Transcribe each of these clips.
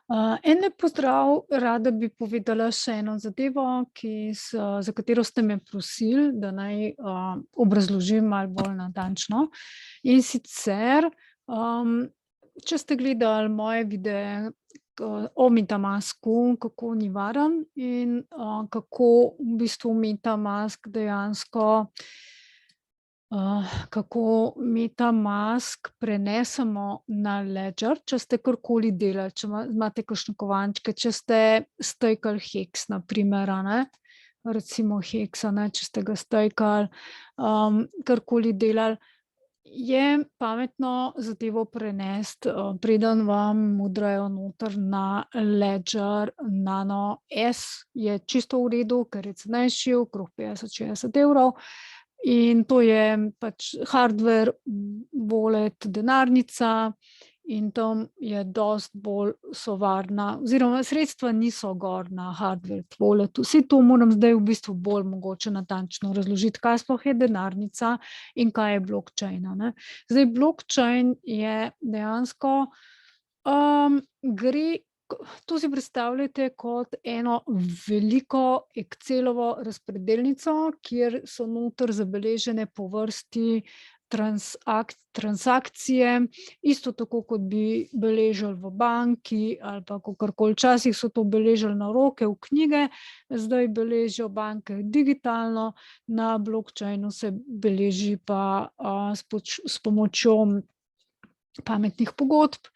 En lep pozdrav, rada bi povedala še eno zadevo, za katero ste me prosili, da naj obrazložim malo bolj natančno. In sicer, če ste gledali moje videe o MetaMasku, kako ni varen in kako v bistvu MetaMask dejansko kako MetaMask prenesemo na Ledger, če ste karkoli delali, če imate kakšne kovančke, če ste stakali Hex na primer, a ne, recimo Hex, a ne, če ste ga stakali, karkoli delali, je pametno zadevo prenesti, preden vam modrejo noter na Ledger Nano S, je čisto v redu, ker je cenejši, okrog 50-60 evrov. In to je pač hardware wallet denarnica in tam je dosti bolj so varna oziroma sredstva niso gor na hardware walletu. Vse to moram zdaj v bistvu bolj mogoče natančno razložiti, kaj sploh je denarnica in kaj je blockchain, a ne. Zdaj blockchain je dejansko, gre to si predstavljajte kot eno veliko Excelovo razpredelnico, kjer so noter zabeležene po vrsti transakcije, isto tako, kot bi beležili v banki ali pa kakorkoli. Včasih so to beležili na roke v knjige, zdaj beležijo banke digitalno, na blockchainu se beleži pa s pomočjo pametnih pogodb,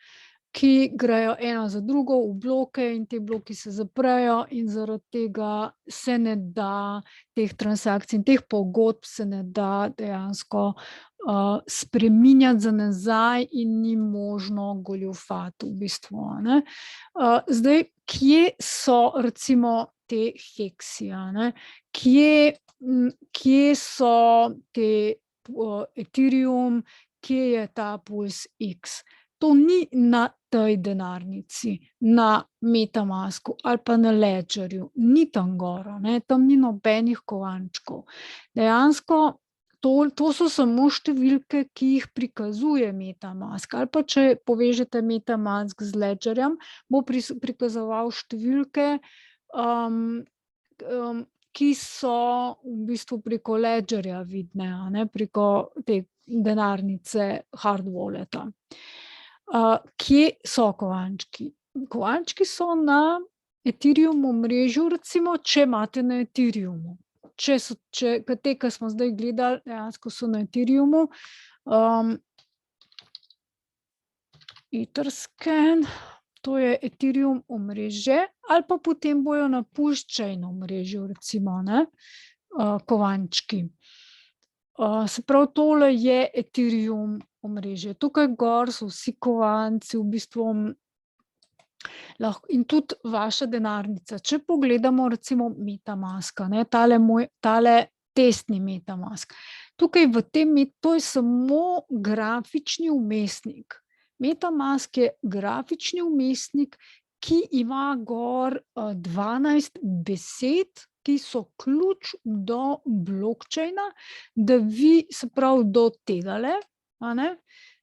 ki grejo ena za drugo v bloke in ti bloki se zaprejo in zaradi tega se ne da teh transakcij in teh pogodb se ne da dejansko spreminjati za nazaj in ni možno goljufati v bistvu, a ne. Zdaj, kje so recimo te heksi, a ne, kje so te Ethereum, kje je ta Pulse X? To ni na tej denarnici, na MetaMasku ali pa na Ledgerju, ni tam gor, a ne, tam ni nobenih kovančkov. Dejansko to so samo številke, ki jih prikazuje MetaMask, ali pa če povežete MetaMask z Ledgerjem, bo prikazoval številke, ki so v bistvu preko Ledgerja vidne, a ne, preko te denarnice hard walleta. Kje so kovančki? Kovančki so na Ethereum omrežju, recimo, če imate na Ethereumu. Te, ki smo zdaj gledali, dejansko so na Ethereumu. Etherscan, to je Ethereum omrežje, ali pa potem bojo na Pulsechain omrežju, recimo, ne, kovančki. Se pravi, tole je Ethereum omrežje. Tukaj gor so vsi kovanci v bistvu in tudi vaša denarnica. Če pogledamo recimo MetaMaska, ne, tale testni MetaMask. Tukaj to je samo grafični vmesnik. MetaMask je grafični vmesnik, ki ima gor 12 besed, ki so ključ do blockchaina, da vi, se pravi, do tegale, a ne,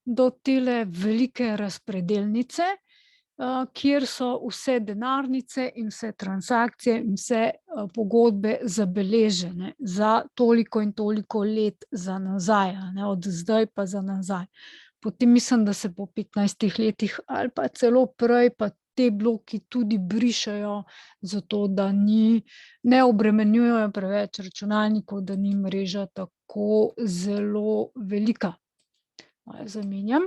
do tele velike razpredelnice, kjer so vse denarnice in vse transakcije in vse pogodbe zabeležene za toliko in toliko let za nazaj, a ne, od zdaj pa za nazaj. Potem mislim, da se po 15 letih ali pa celo prej pa te bloki tudi brišejo, zato da ne obremenjujejo preveč računalnikov, da ni mreža tako zelo velika. Malo zamenjam.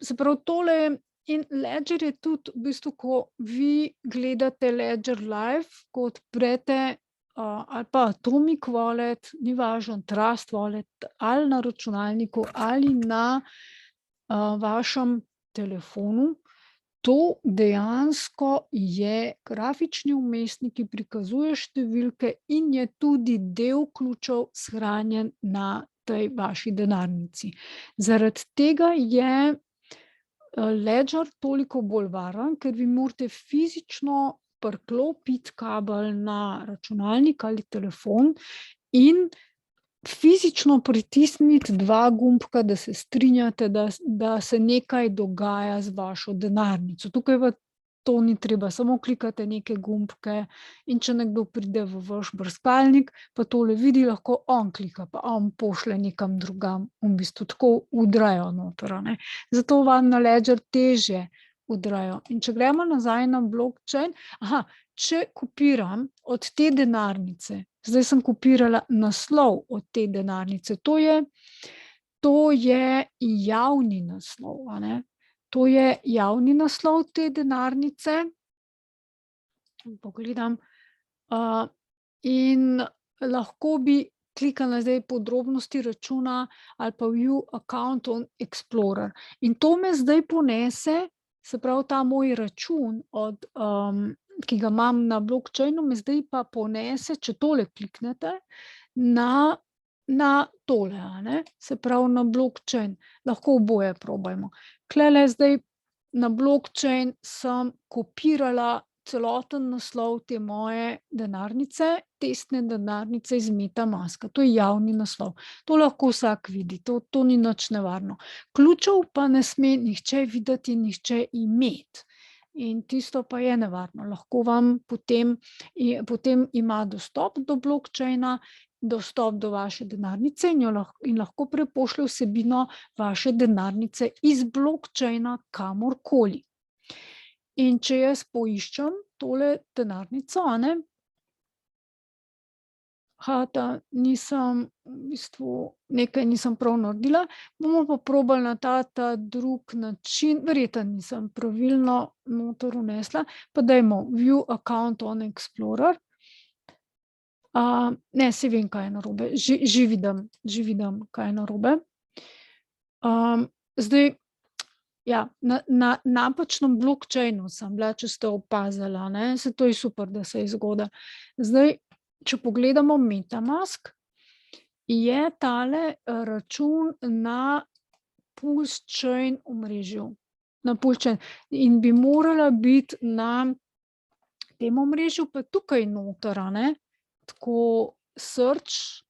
Se pravi, tole in Ledger je tudi v bistvu, ko vi gledate Ledger Live, ko odprete ali pa Atomic Wallet, ni važno, Trust Wallet, ali na računalniku ali na vašem telefonu, to dejansko je grafični vmesnik, ki prikazuje številke in je tudi del ključev shranjen na tej vaši denarnici. Zaradi tega je Ledger toliko bolj varen, ker vi morate fizično priklopiti kabel na računalnik ali telefon in fizično pritisniti 2 gumbka, da se strinjate, da se nekaj dogaja z vašo denarnico. Tukaj v to ni treba, samo klikate neke gumbke in če nekdo pride v vaš brskalnik, pa tole vidi, lahko on klika, pa on pošlje nekam drugam, v bistvu tako vdrajo noter, a ne. Zato vam na Ledger težje vdrajo. In če gremo nazaj na blockchain, če kopiram od te denarnice, zdaj sem kopirala naslov od te denarnice, to je javni naslov, a ne. To je javni naslov te denarnice. Pogledam. In lahko bi klikala zdaj podrobnosti računa ali pa view account on Explorer. In to me zdaj ponese, se pravi ta moj račun od, ki ga imam na blockchainu, me zdaj pa ponese, če tole kliknete, na tole, a ne, se pravi na blockchain. Lahko oboje probajmo. Tulele zdaj na blockchain sem kopirala celoten naslov te moje denarnice, testne denarnice iz MetaMaska. To je javni naslov. To lahko vsak vidi, to ni nič nevarno. Ključev pa ne sme nihče videti, nihče imeti. In tisto pa je nevarno. Lahko vam potem ima dostop do blockchaina, dostop do vaše denarnice in lahko prepošlje vsebino vaše denarnice iz blockchaina kamorkoli. In če jaz poiščem tole denarnico, a ne, nisem, v bistvu nekaj nisem prav naredila, bomo pa probali na ta drug način, verjetno nisem pravilno noter vnesla, pa dajmo view account on Explorer. Ne, saj vem, kaj je narobe, že vidim, kaj je narobe. Zdaj, ja, na napačnem blockchainu sem bila, če ste opazili, ne, saj to je super, da se je zgodilo. Zdaj, če pogledamo MetaMask, je tale račun na PulseChain omrežju. Na PulseChain. In bi morala biti na tem omrežju, pa tukaj noter, a ne, tako search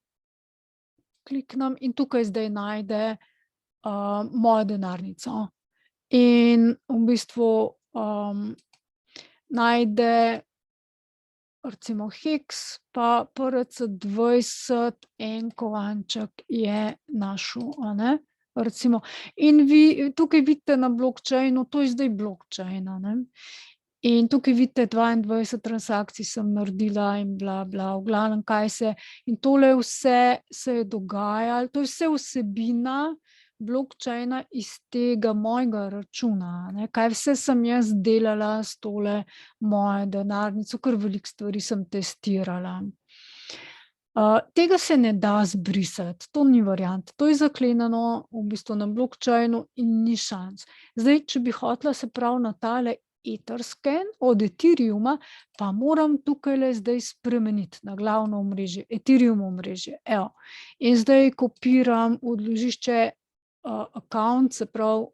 kliknem in tukaj zdaj najde mojo denarnico. In v bistvu najde recimo Hex, pa PRC20, en kovanček je našel, a ne, recimo. In vi tukaj vidite na blockchainu, to je zdaj blockchain, a ne. In tukaj vidite 22 transakcij sem naredila in bla, bla, v glavnem, in tole vse se je dogajalo, to je vse vsebina blockchaina iz tega mojega računa, ne, kaj vse sem jaz delala s tole mojo denarnico, kar veliko stvari sem testirala. Tega se ne da zbrisati, to ni variant, to je zaklenjeno v bistvu na blockchainu in ni šans. Zdaj, če bi hotela, se pravi, na tale Etherscan od Ethereuma, pa moram tukajle zdaj spremeniti na glavno omrežje, Ethereum omrežje, evo. In zdaj kopiram odložišče account, se pravi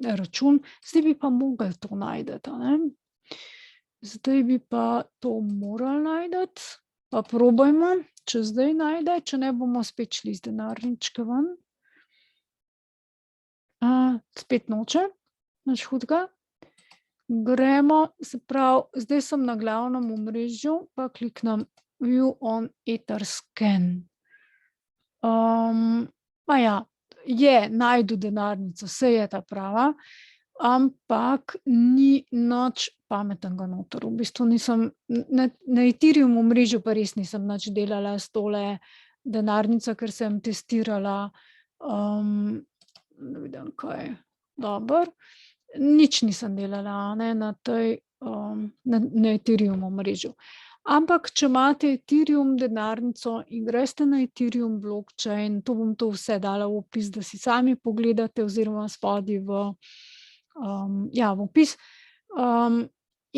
račun, zdaj bi pa mogli to najti, a ne. Zdaj bi pa to morali najti, pa probajmo, če zdaj najde, če ne bomo spet šli z denarničke ven. Spet noče, nič hudega. Gremo, se pravi, zdaj sem na glavnem omrežju, pa kliknem view on Etherscan. Je našel denarnico, saj je ta prava, ampak ni nič pametnega noter. V bistvu nisem, na Ethereum omrežju pa res nisem nič delala s tole denarnico, ker sem testirala, da vidim, kaj je dobro. Nič nisem delala, ne, na tej, na Ethereum omrežju. Ampak, če imate Ethereum denarnico in greste na Ethereum blockchain, to bom to vse dala v opis, da si sami pogledate oziroma spodaj v opis.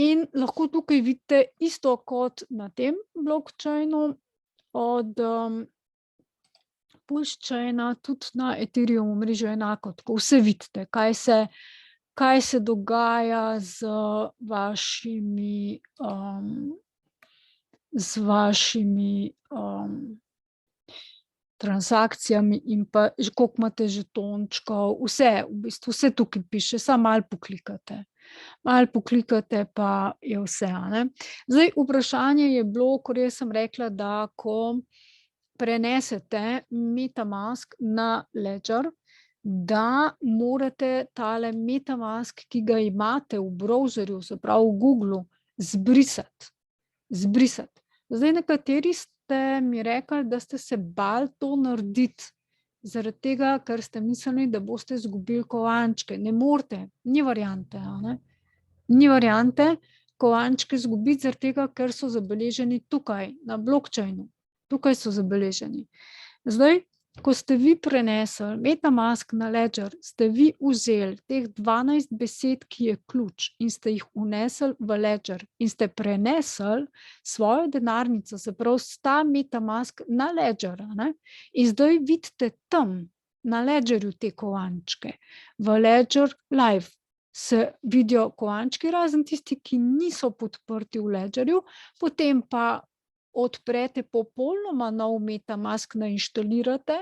In lahko tukaj vidite isto kot na tem blockchainu od PulseChaina, tudi na Ethereum omrežju enako, tako vse vidite, kaj se dogaja z vašimi transakcijami in pa koliko imate žetončkov, vse, v bistvu vse tukaj piše, samo malo poklikate. Malo poklikate, pa je vse, a ne. Zdaj, vprašanje je bilo, ker jaz sem rekla, da ko prenesete MetaMask na Ledger, da morate tale MetaMask, ki ga imate v browserju, se pravi v Googlu, zbrisati. Zdaj, nekateri ste mi rekli, da ste se bali to narediti, zaradi tega, ker ste mislili, da boste izgubili kovančke. Ne morete, ni variante, a ne. Ni variante kovančke izgubiti, zaradi tega, ker so zabeleženi tukaj na blockchainu. Tukaj so zabeleženi. Zdaj, ko ste vi prenesli MetaMask na Ledger, ste vi vzeli teh 12 besed, ki je ključ, in ste jih vnesli v Ledger in ste prenesli svojo denarnico, se pravi ta MetaMask na Ledger, a ne. In zdaj vidite tam na Ledgerju te kovančke. V Ledger Live se vidijo kovančki, razen tisti, ki niso podprti v Ledgerju, potem pa odprete popolnoma nov MetaMask, nainštalirate,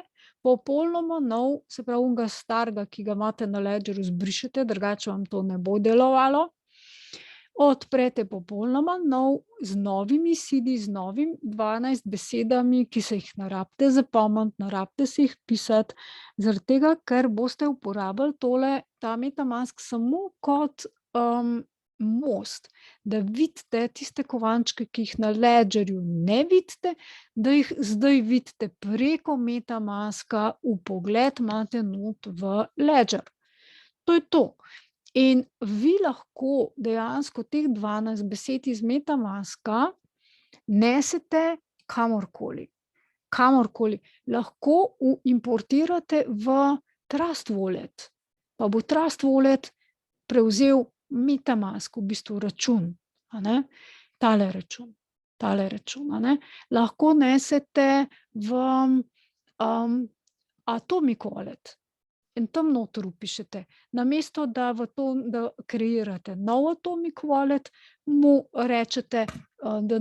popolnoma nov, se pravi onega starega, ki ga imate na Ledgerju, zbrišete, drugače vam to ne bo delovalo. Odprete popolnoma nov, z novimi seedi, z novim 12 besedami, ki se jih ne rabite zapomniti, ne rabite si jih pisati, zaradi tega, ker boste uporabili ta MetaMask samo kot most, da vidite tiste kovančke, ki jih na Ledgerju ne vidite, da jih zdaj vidite preko MetaMaska, vpogled imate not v Ledger. To je to. In vi lahko dejansko teh 12 besed iz MetaMaska nesete kamorkoli. Lahko importirate v Trust Wallet, pa bo Trust Wallet prevzel MetaMask, v bistvu račun, a ne, tale račun, a ne. Lahko nesete v Atomic Wallet in tam noter vpišete. Namesto da da kreirate nov Atomic Wallet, mu rečete, da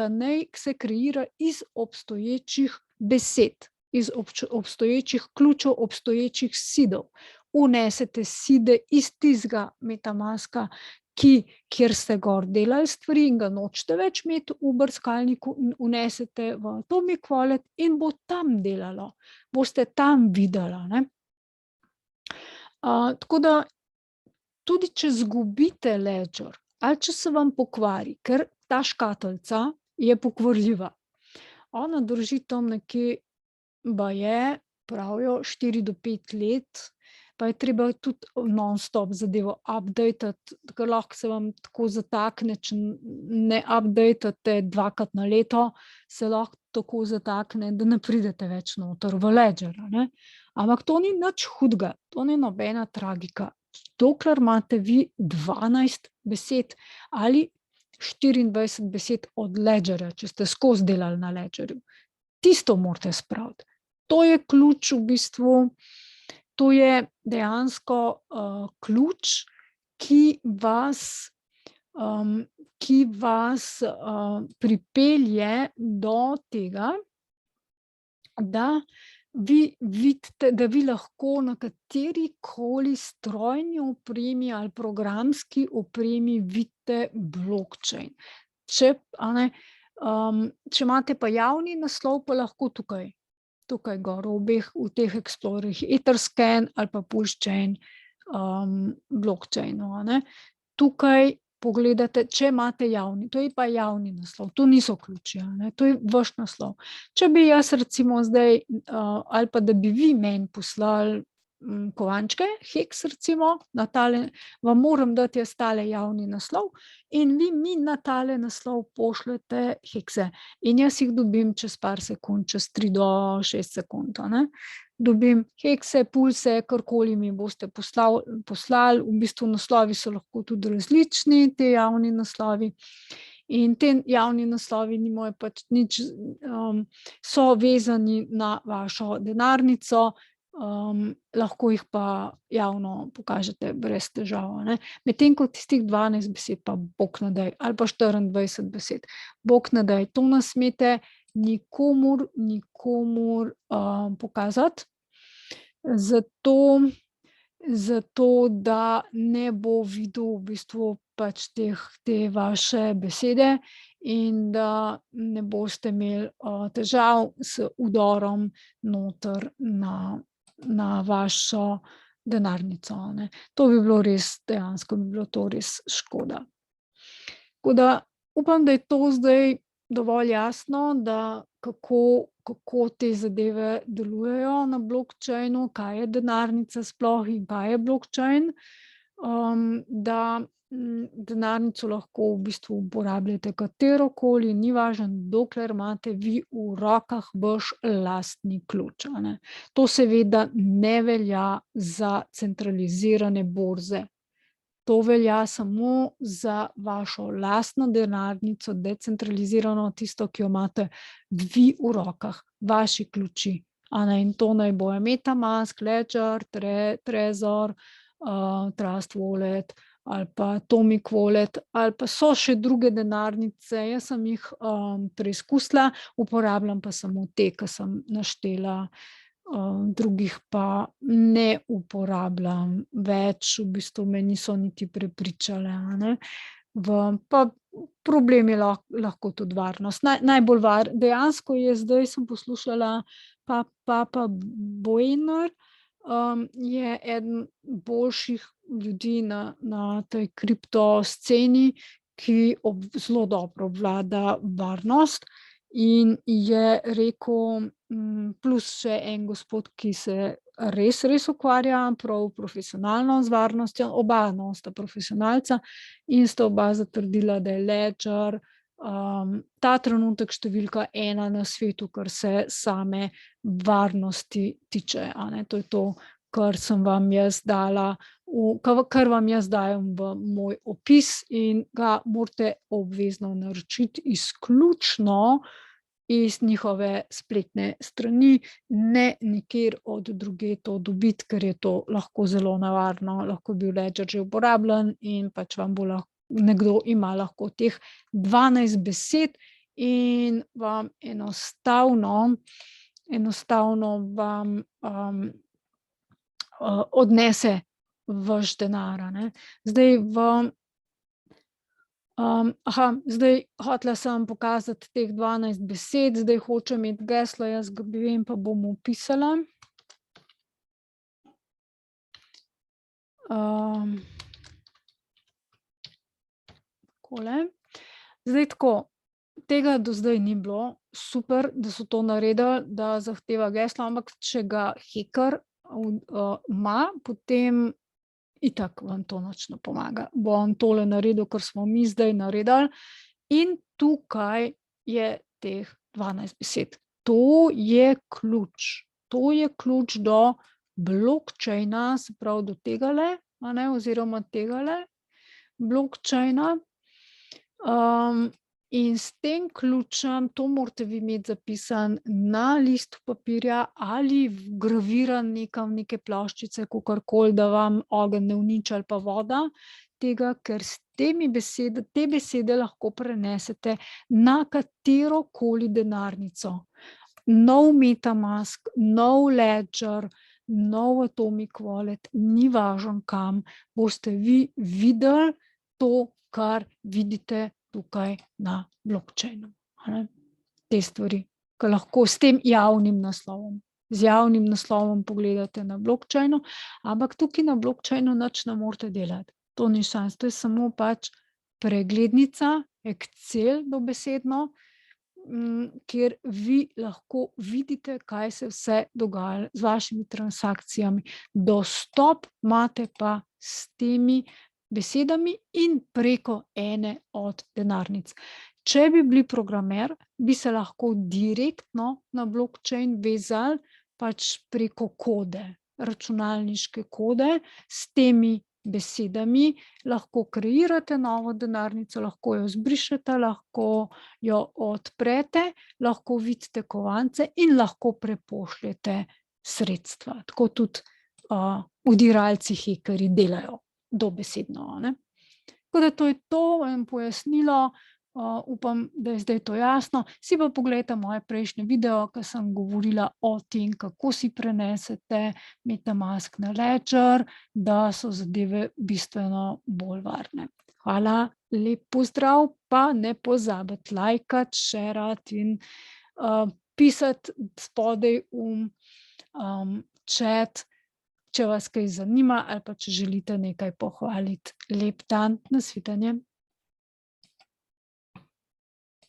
naj se kreira iz obstoječih besed, iz obstoječih ključev, obstoječih seedov. Vnesete seede iz tistega MetaMaska, kjer ste gor delali stvari in ga nočete več imeti v brskalniku, in vnesete v Atomic Wallet in bo tam delalo. Boste tam videli, a ne. Tako da tudi če izgubite Ledger ali če se vam pokvari, ker ta škatlica je pokvarljiva. Ona drži tam nekje, baje, pravijo 4 do 5 let, pa je treba tudi non-stop zadevo updatati, ker lahko se vam tako zatakne, če ne updatate 2-krat na leto, se lahko tako zatakne, da ne pridete več noter v Ledger, a ne. Ampak to ni nič hudega, to ni nobena tragika. Dokler imate vi 12 besed ali 24 besed od Ledgerja, če ste skozi delali na Ledgerju. Tisto morate spraviti. To je ključ v bistvu, to je dejansko ključ, ki vas pripelje do tega, da vi vidite, da vi lahko na katerikoli strojni opremi ali programski opremi vidite blockchain. Če imate pa javni naslov, pa lahko tukaj gor, v teh Explorerjih, Etherscan ali pa PulseChain blockchainu, a ne. Tukaj pogledate, če imate javni, to je pa javni naslov, to niso ključi, a ne, to je vaš naslov. Če bi jaz recimo zdaj, ali pa da bi vi meni poslali kovančke, Hex recimo, na tale, vam moram dati jaz tale javni naslov in vi mi na tale naslov pošljete Hexe. In jaz jih dobim čez par sekund, čez 3 do 6 sekund, a ne. Dobim Hexe, Pulse, karkoli mi boste poslali, v bistvu naslovi so lahko tudi različni, te javni naslovi. In te javni naslovi nimajo pač nič, so vezani na vašo denarnico, lahko jih pa javno pokažete brez težav, a ne. Medtem ko tistih 12 besed pa bog ne daj, ali pa 24 besed, bog ne daj, to ne smete nikomur pokazati. Zato zato da ne bo videl v bistvu pač te vaše besede in da ne boste imeli, težav z vdorom noter na vašo denarnico, a ne. To bi bilo res, dejansko bi bilo to res škoda. Tako da upam, da je to zdaj dovolj jasno, da kako te zadeve delujejo na blockchainu, kaj je denarnica sploh in kaj je blockchain. Da, denarnico lahko v bistvu uporabljate katerokoli, ni važno, dokler imate vi v rokah vaš lastni ključ, a ne. To seveda ne velja za centralizirane borze. To velja samo za vašo lastno denarnico, decentralizirano, tisto, ki jo imate vi v rokah, vaši ključi, a ne, in to naj bo MetaMask, Ledger, Trezor, Trust Wallet ali pa Atomic Wallet ali pa so še druge denarnice, jaz sem jih, preizkusila, uporabljam pa samo te, ke sem naštela, drugih pa ne uporabljam več, v bistvu me niso niti prepričale, a ne. Pa problem je lahko tudi varnost. Najbolj dejansko je zdaj, sem poslušala Papa Bojnar, je eden boljših ljudi na tej kripto sceni, ki zelo dobro obvlada varnost in je rekel, plus še en gospod, ki se res ukvarja prav profesionalno z varnostjo, oba, no, sta profesionalca in sta oba zatrdila, da je Ledger, ta trenutek številka ena na svetu, kar se same varnosti tiče, a ne. To je to, kar sem vam jaz dala kar vam jaz dajem v moj opis in ga morate obvezno naročiti izključno iz njihove spletne strani, ne nikjer od drugje to dobiti, ker je to lahko zelo nevarno, lahko je bil Ledger že uporabljen in pač vam bo nekdo ima lahko teh 12 besed in vam enostavno vam, odnese vaš denar, a ne. Zdaj zdaj hotela sem pokazati teh 12 besed, zdaj hočem imeti geslo, jaz ga vem, pa bom vpisala. Takole. Zdaj tako, tega do zdaj ni bilo, super, da so to naredili, da zahteva geslo, ampak če ga heker, ima, potem itak vam to nič ne pomaga. Bom tole naredil, kar smo mi zdaj naredili, in tukaj je teh 12 besed. To je ključ. To je ključ do blockchaina, se pravi do tegale, a ne, oziroma tegale blockchaina. In s tem ključem, to morate vi imeti zapisano na listu papirja ali vgraviran nekam v neke ploščice, kakorkoli, da vam ogenj ne uniči ali pa voda, tega, ker s te besede lahko prenesete na katerokoli denarnico. Nov MetaMask, nov Ledger, nov Atomic Wallet, ni važno kam, boste vi videli to, kar vidite tukaj na blockchainu, a ne. Te stvari, ke lahko s tem javnim naslovom. Z javnim naslovom pogledate na blockchainu, ampak tukaj na blockchainu nič ne morete delati. To ni šans, to je samo pač preglednica, Excel dobesedno, kjer vi lahko vidite, kaj se vse dogaja z vašimi transakcijami. Dostop imate pa s temi besedami in preko ene od denarnic. Če bi bili programer, bi se lahko direktno na blockchain vezali pač preko kode, računalniške kode, s temi besedami lahko kreirate novo denarnico, lahko jo zbrišete, lahko jo odprete, lahko vidite kovance in lahko prepošljete sredstva. Tako tudi, vdiralci, hekerji delajo dobesedno, a ne. Tako da to je to, en pojasnilo, Upam, da je zdaj to jasno. Si pa poglejte moje prejšnje video, ke sem govorila o tem, kako si prenesete MetaMask na Ledger, da so zadeve bistveno bolj varne. Hvala, lep pozdrav, pa ne pozabiti lajkati, šerati in, pisati spodaj chat, če vas kaj zanima ali pa če želite nekaj pohvaliti. Lep dan, nasvidenje.